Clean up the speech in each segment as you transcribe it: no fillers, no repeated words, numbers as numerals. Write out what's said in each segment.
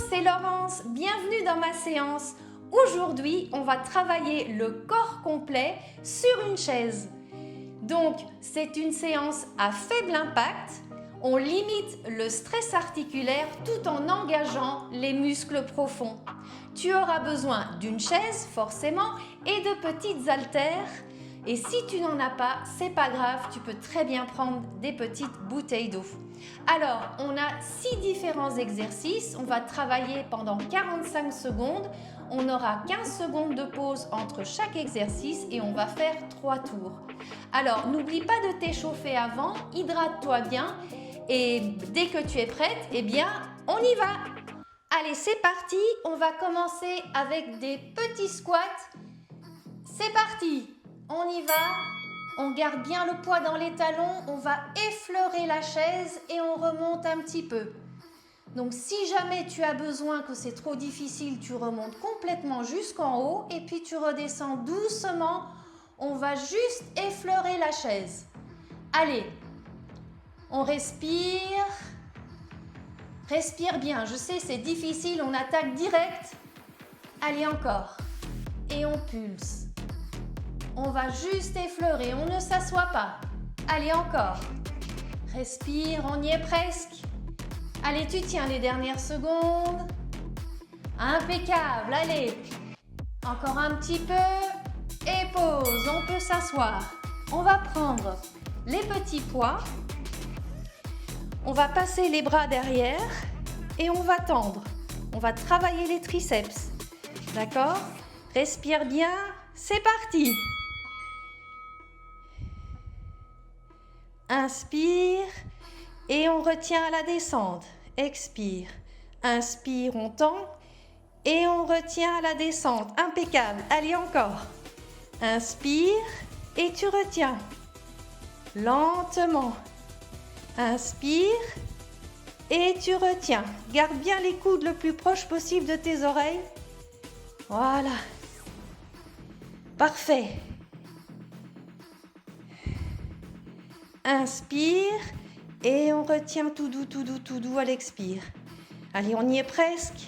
c'est Laurence, bienvenue dans ma séance. Aujourd'hui, on va travailler le corps complet sur une chaise. Donc, c'est une séance à faible impact. On limite le stress articulaire tout en engageant les muscles profonds. Tu auras besoin d'une chaise, forcément, et de petites haltères. Et si tu n'en as pas, c'est pas grave, tu peux très bien prendre des petites bouteilles d'eau. Alors, on a 6 différents exercices. On va travailler pendant 45 secondes. On aura 15 secondes de pause entre chaque exercice et on va faire 3 tours. Alors, n'oublie pas de t'échauffer avant, hydrate-toi bien et dès que tu es prête, eh bien, on y va. Allez, c'est parti. On va commencer avec des petits squats. C'est parti. On y va. On garde bien le poids dans les talons, on va effleurer la chaise et on remonte un petit peu. Donc si jamais tu as besoin que c'est trop difficile, tu remontes complètement jusqu'en haut et puis tu redescends doucement. On va juste effleurer la chaise. Allez, on respire. Respire bien, je sais c'est difficile, on attaque direct. Allez encore. Et on pulse. On va juste effleurer, on ne s'assoit pas. Allez, encore. Respire, on y est presque. Allez, tu tiens les dernières secondes. Impeccable, allez. Encore un petit peu. Et pause, on peut s'asseoir. On va prendre les petits poids. On va passer les bras derrière et on va tendre. On va travailler les triceps. D'accord? Respire bien, c'est parti. Inspire et on retient à la descente. Expire. Inspire, on tend et on retient à la descente. Impeccable. Allez, encore. Inspire et tu retiens. Lentement. Inspire et tu retiens. Garde bien les coudes le plus proche possible de tes oreilles. Voilà. Parfait. Inspire et on retient tout doux, tout doux, tout doux à l'expire. Allez, on y est presque.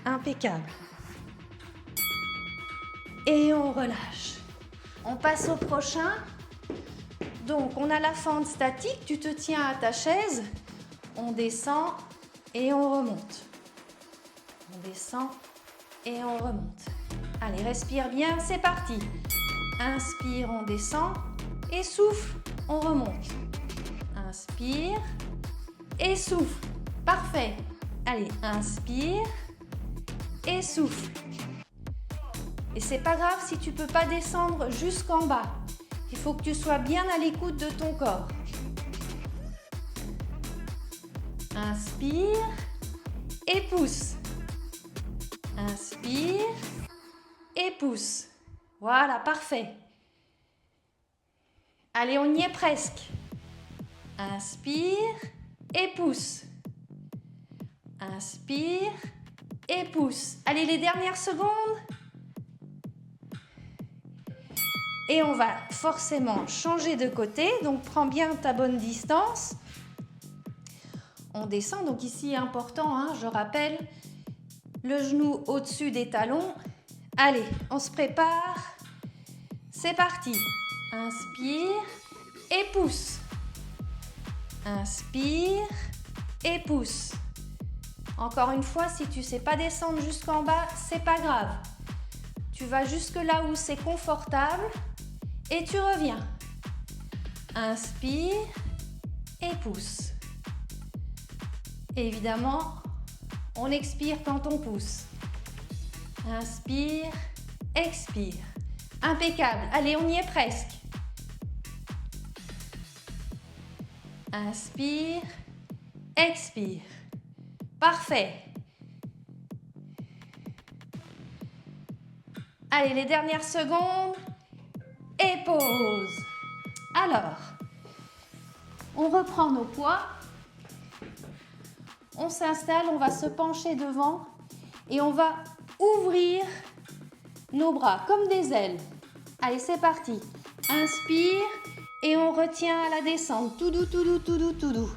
Impeccable. Et on relâche. On passe au prochain. Donc, on a la fente statique. Tu te tiens à ta chaise. On descend et on remonte. On descend et on remonte. Allez, respire bien. C'est parti. Inspire, on descend. Et souffle, on remonte. Inspire et souffle. Parfait. Allez, inspire et souffle. Et c'est pas grave si tu peux pas descendre jusqu'en bas. Il faut que tu sois bien à l'écoute de ton corps. Inspire et pousse. Inspire et pousse. Voilà, parfait. Allez, on y est presque. Inspire et pousse. Inspire et pousse. Allez, les dernières secondes. Et on va forcément changer de côté. Donc, prends bien ta bonne distance. On descend. Donc, ici, important, hein, je rappelle, le genou au-dessus des talons. Allez, on se prépare. C'est parti. Inspire et pousse. Inspire et pousse. Encore une fois, si tu ne sais pas descendre jusqu'en bas, c'est pas grave. Tu vas jusque là où c'est confortable et tu reviens. Inspire et pousse. Évidemment, on expire quand on pousse. Inspire, expire. Impeccable. Allez, on y est presque. Inspire, expire. Parfait. Allez, les dernières secondes. Et pause. Alors, on reprend nos poids. On s'installe, on va se pencher devant et on va ouvrir nos bras comme des ailes. Allez, c'est parti. Inspire et on retient à la descente. Tout doux, tout doux, tout doux, tout doux.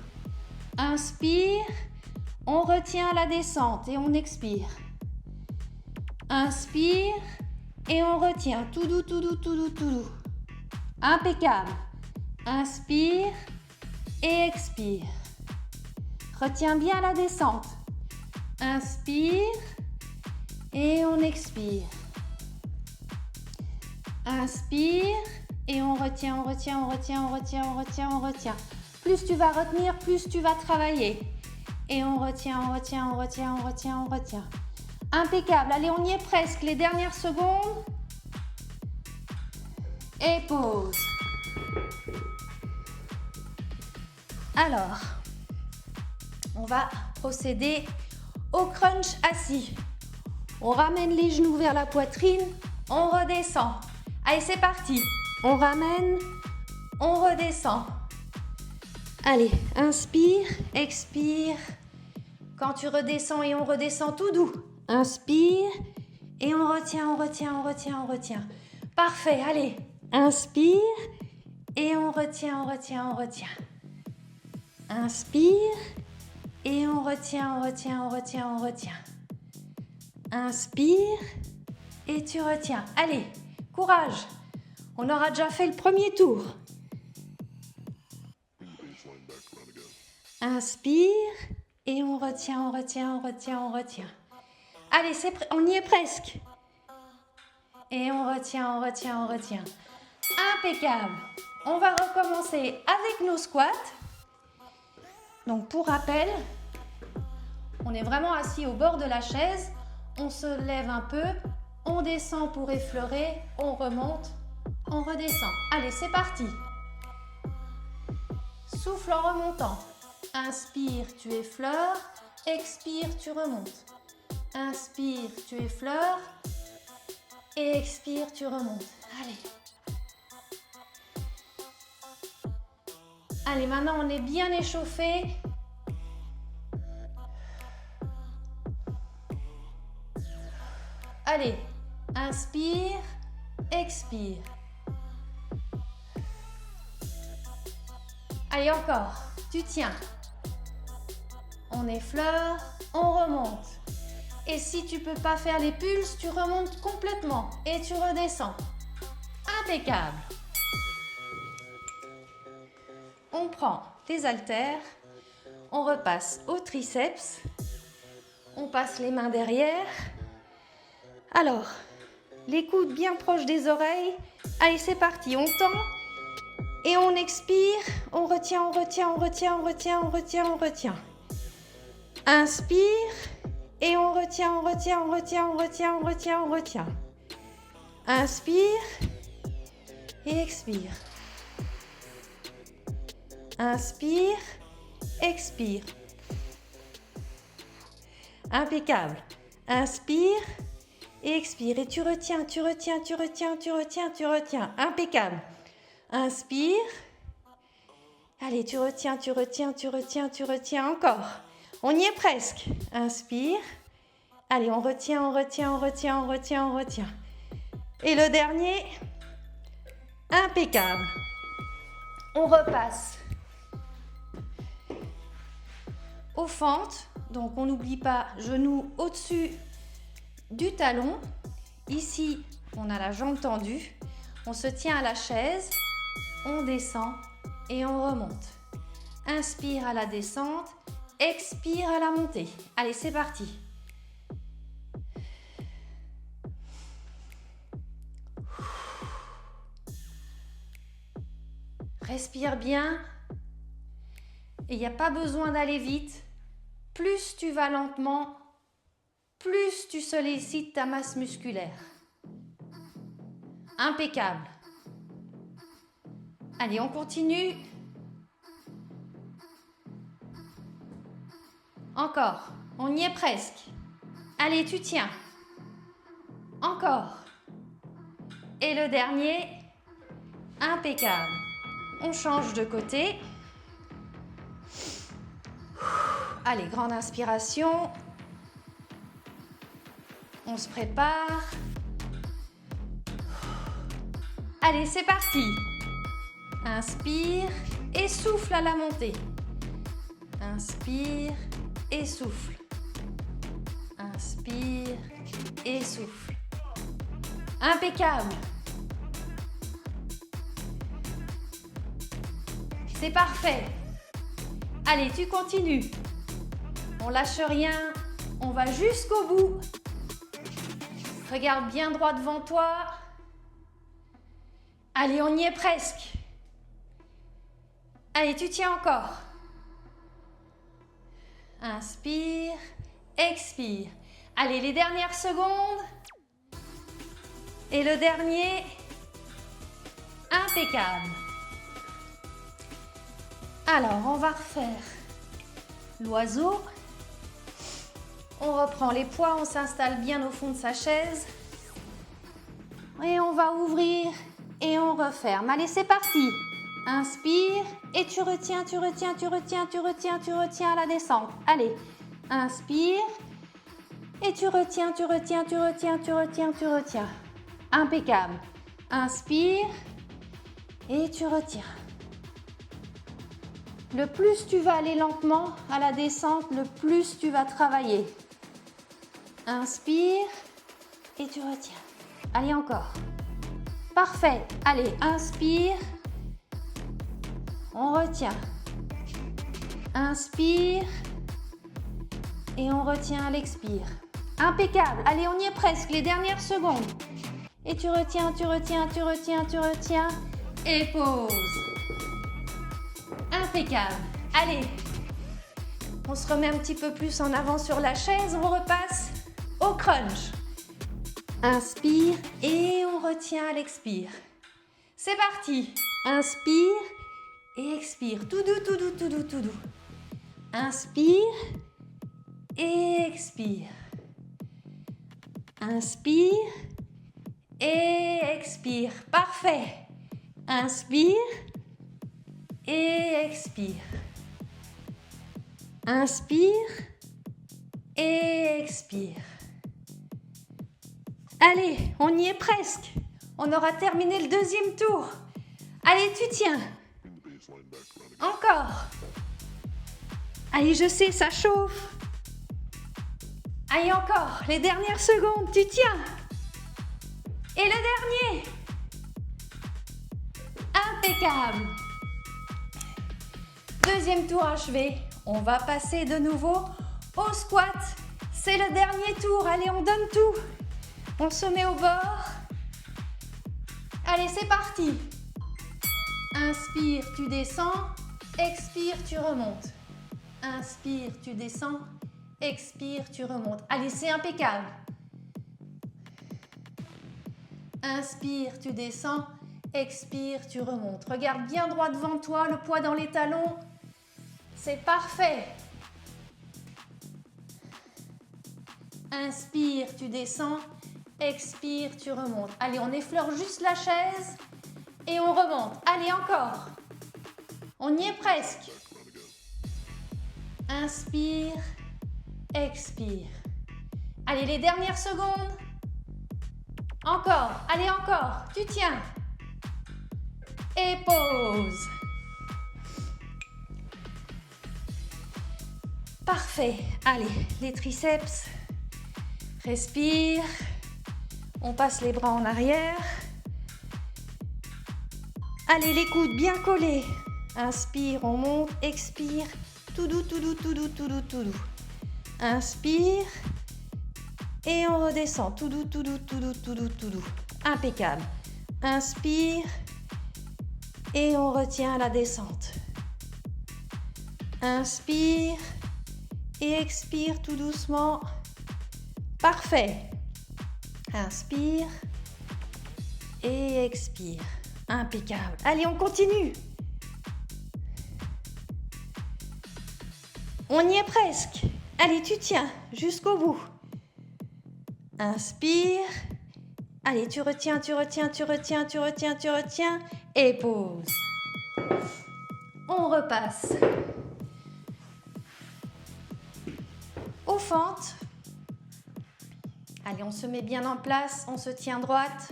Inspire, On retient la descente et on expire. Inspire et on retient. Tout doux, tout doux, tout doux, tout doux. Impeccable. Inspire et expire. Retiens bien la descente. Inspire et on expire. Inspire et on retient, on retient, on retient, on retient, on retient, on retient. Plus tu vas retenir, plus tu vas travailler. Et on retient, on retient, on retient, on retient, on retient. Impeccable. Allez, on y est presque. Les dernières secondes. Et pause. Alors, on va procéder au crunch assis. On ramène les genoux vers la poitrine. On redescend. Allez, c'est parti. On ramène. On redescend. Allez, inspire, expire. Quand tu redescends et on redescend tout doux. Inspire et on retient, on retient, on retient, on retient. Parfait, allez. Inspire et on retient, on retient, on retient. Inspire et on retient, on retient, on retient, on retient. Inspire et tu retiens. Allez, courage. On aura déjà fait le premier tour. Inspire et on retient, on retient, on retient, on retient. Allez, on y est presque. Et on retient, on retient, on retient. Impeccable. On va recommencer avec nos squats. Donc pour rappel, on est vraiment assis au bord de la chaise. On se lève un peu, on descend pour effleurer, on remonte, on redescend. Allez, c'est parti. Souffle en remontant. Inspire, tu effleures. Expire, tu remontes. Inspire, tu effleures. Et expire, tu remontes. Allez. Allez, maintenant on est bien échauffé. Allez, inspire, expire. Allez, encore. Tu tiens. On effleure, on remonte. Et si tu ne peux pas faire les pulses, tu remontes complètement et tu redescends. Impeccable. On prend tes haltères, on repasse au triceps, on passe les mains derrière. Alors, les coudes bien proches des oreilles. Allez, c'est parti, on tend et on expire. On retient, on retient, on retient, on retient, on retient, on retient. Inspire et on retient, on retient, on retient, on retient, on retient, on retient. Inspire et expire. Inspire, expire. Impeccable. Inspire et expire. Et tu retiens, tu retiens, tu retiens, tu retiens, tu retiens. Impeccable. Inspire. Allez, tu retiens, tu retiens, tu retiens, tu retiens. Encore. On y est presque. Inspire. Allez, on retient, on retient, on retient, on retient, on retient. Et le dernier. Impeccable. On repasse aux fentes. Donc, on n'oublie pas genoux au-dessus du talon. Ici, on a la jambe tendue. On se tient à la chaise. On descend et on remonte. Inspire à la descente. Expire à la montée. Allez, c'est parti. Respire bien. Et il n'y a pas besoin d'aller vite. Plus tu vas lentement, plus tu sollicites ta masse musculaire. Impeccable. Allez, on continue. Encore. On y est presque. Allez, tu tiens. Encore. Et le dernier. Impeccable. On change de côté. Allez, grande inspiration. On se prépare. Allez, c'est parti. Inspire et souffle à la montée. Inspire et souffle. Inspire et souffle. Impeccable. C'est parfait. Allez, tu continues. On lâche rien. On va jusqu'au bout. Regarde bien droit devant toi. Allez, on y est presque. Allez, tu tiens encore. Inspire, expire. Allez, les dernières secondes. Et le dernier. Impeccable. Alors, on va refaire l'oiseau. On reprend les poids, on s'installe bien au fond de sa chaise. Et on va ouvrir et on referme. Allez, c'est parti. Inspire et tu retiens, tu retiens, tu retiens, tu retiens, tu retiens à la descente. Allez, inspire et tu retiens, tu retiens, tu retiens, tu retiens, tu retiens. Impeccable. Inspire et tu retiens. Le plus tu vas aller lentement à la descente, le plus tu vas travailler. Inspire et tu retiens. Allez, encore. Parfait. Allez, inspire. On retient. Inspire. Et on retient à l'expire. Impeccable. Allez, on y est presque. Les dernières secondes. Et tu retiens, tu retiens, tu retiens, tu retiens. Et pause. Impeccable. Allez. On se remet un petit peu plus en avant sur la chaise. On repasse au crunch. Inspire et on retient à l'expire. C'est parti. Inspire et expire. Tout doux, tout doux, tout doux, tout doux. Inspire et expire. Inspire et expire. Parfait. Inspire et expire. Inspire et expire. Allez, on y est presque. On aura terminé le deuxième tour. Allez, tu tiens. Encore. Allez, je sais, ça chauffe. Allez, encore. Les dernières secondes, tu tiens. Et le dernier. Impeccable. Deuxième tour achevé. On va passer de nouveau au squat. C'est le dernier tour. Allez, on donne tout. On se met au bord. Allez, c'est parti. Inspire, tu descends. Expire, tu remontes. Inspire, tu descends. Expire, tu remontes. Allez, c'est impeccable. Inspire, tu descends. Expire, tu remontes. Regarde bien droit devant toi, le poids dans les talons. C'est parfait. Inspire, tu descends. Expire, tu remontes. Allez, on effleure juste la chaise et on remonte. Allez, encore. On y est presque. Inspire, expire. Allez, les dernières secondes. Encore. Allez, encore. Tu tiens. Et pause. Parfait. Allez, les triceps. Respire. On passe les bras en arrière. Allez, les coudes bien collés. Inspire, on monte, expire. Tout doux, tout doux, tout doux, tout doux, tout doux. Inspire. Et on redescend. Tout doux, tout doux, tout doux, tout doux, tout doux. Impeccable. Inspire. Et on retient à la descente. Inspire. Et expire tout doucement. Parfait. Inspire et expire. Impeccable. Allez, on continue. On y est presque. Allez, tu tiens jusqu'au bout. Inspire. Allez, tu retiens, tu retiens, tu retiens, tu retiens, tu retiens. Et pause. On repasse. Aux fentes. Allez, on se met bien en place, on se tient droite.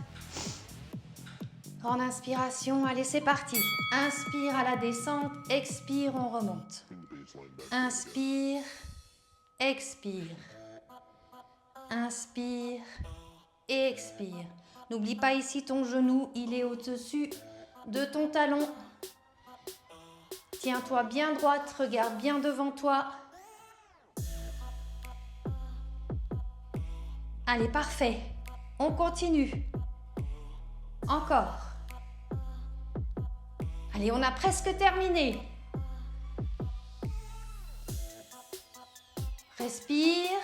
Grande inspiration, allez, c'est parti. Inspire à la descente, expire, on remonte. Inspire expire. Inspire et expire. N'oublie pas ici ton genou, il est au-dessus de ton talon. Tiens-toi bien droite, regarde bien devant toi. Allez, parfait. On continue. Encore. Allez, on a presque terminé. Respire.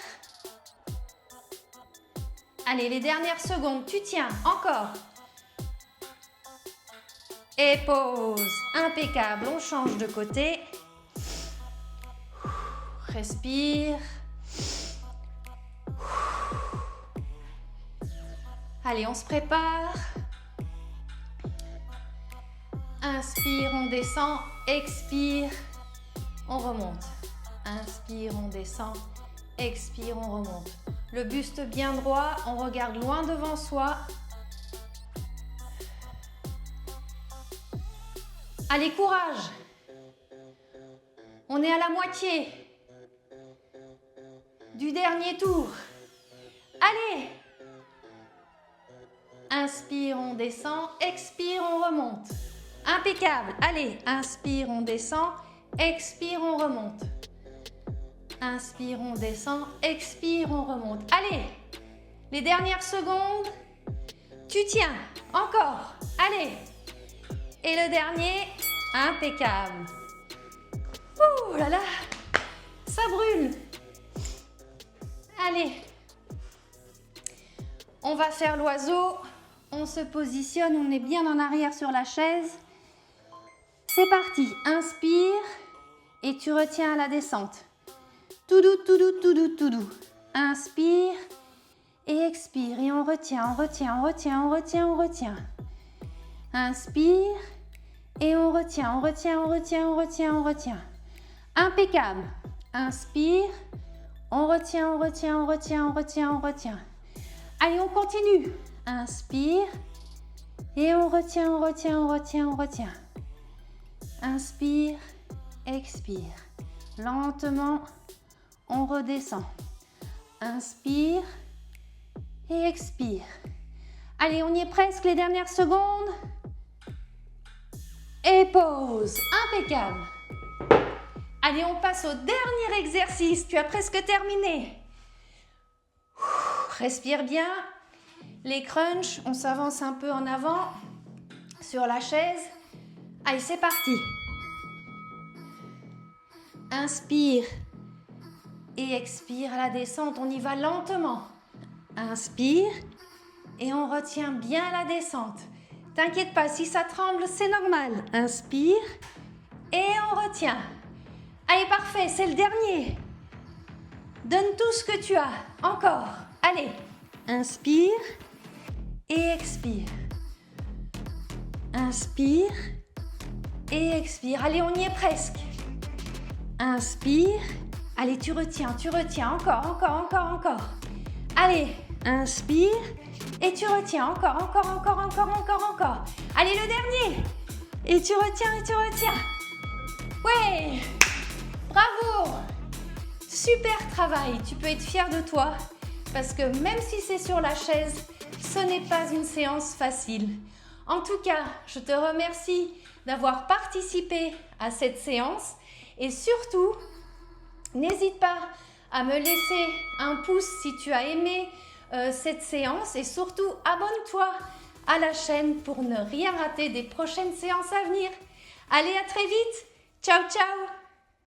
Allez, les dernières secondes, tu tiens, encore. Et pause. Impeccable, on change de côté. Respire. Allez, on se prépare. Inspire, on descend. Expire, on remonte. Inspire, on descend. Expire, on remonte. Le buste bien droit, on regarde loin devant soi. Allez, courage. On est à la moitié du dernier tour. Allez. Inspire, on descend. Expire, on remonte. Impeccable. Allez, inspire, on descend. Expire, on remonte. Inspire, on descend. Expire, on remonte. Allez, les dernières secondes. Tu tiens. Encore. Allez. Et le dernier. Impeccable. Ouh là là. Ça brûle. Allez. On va faire l'oiseau. On se positionne. On est bien en arrière sur la chaise. C'est parti. Inspire. Et tu retiens à la descente. Tout doux, tout doux, tout doux, tout doux. Inspire et expire. Et on retient, on retient, on retient, on retient, on retient. Inspire et on retient, on retient, on retient, on retient, on retient. Impeccable. Inspire. On retient, on retient, on retient, on retient, on retient. Allez, on continue. Inspire et on retient, on retient, on retient, on retient. Inspire, expire. Lentement. On redescend. Inspire et expire. Allez, on y est presque, les dernières secondes. Et pause. Impeccable. Allez, on passe au dernier exercice. Tu as presque terminé. Respire bien. Les crunchs, on s'avance un peu en avant sur la chaise. Allez, c'est parti. Inspire. Et expire à la descente, on y va lentement. Inspire et on retient bien la descente. T'inquiète pas, si ça tremble, c'est normal. Inspire et on retient. Allez, parfait, c'est le dernier. Donne tout ce que tu as. Encore. Allez, inspire et expire. Inspire et expire. Allez, on y est presque. Inspire. Allez, tu retiens, encore, encore, encore, encore. Allez, inspire et tu retiens, encore, encore, encore, encore, encore, encore. Allez, le dernier. Et tu retiens, et tu retiens. Ouais, bravo. Super travail, tu peux être fier de toi parce que même si c'est sur la chaise, ce n'est pas une séance facile. En tout cas, je te remercie d'avoir participé à cette séance et surtout, n'hésite pas à me laisser un pouce si tu as aimé cette séance et surtout abonne-toi à la chaîne pour ne rien rater des prochaines séances à venir. Allez, à très vite. Ciao, ciao.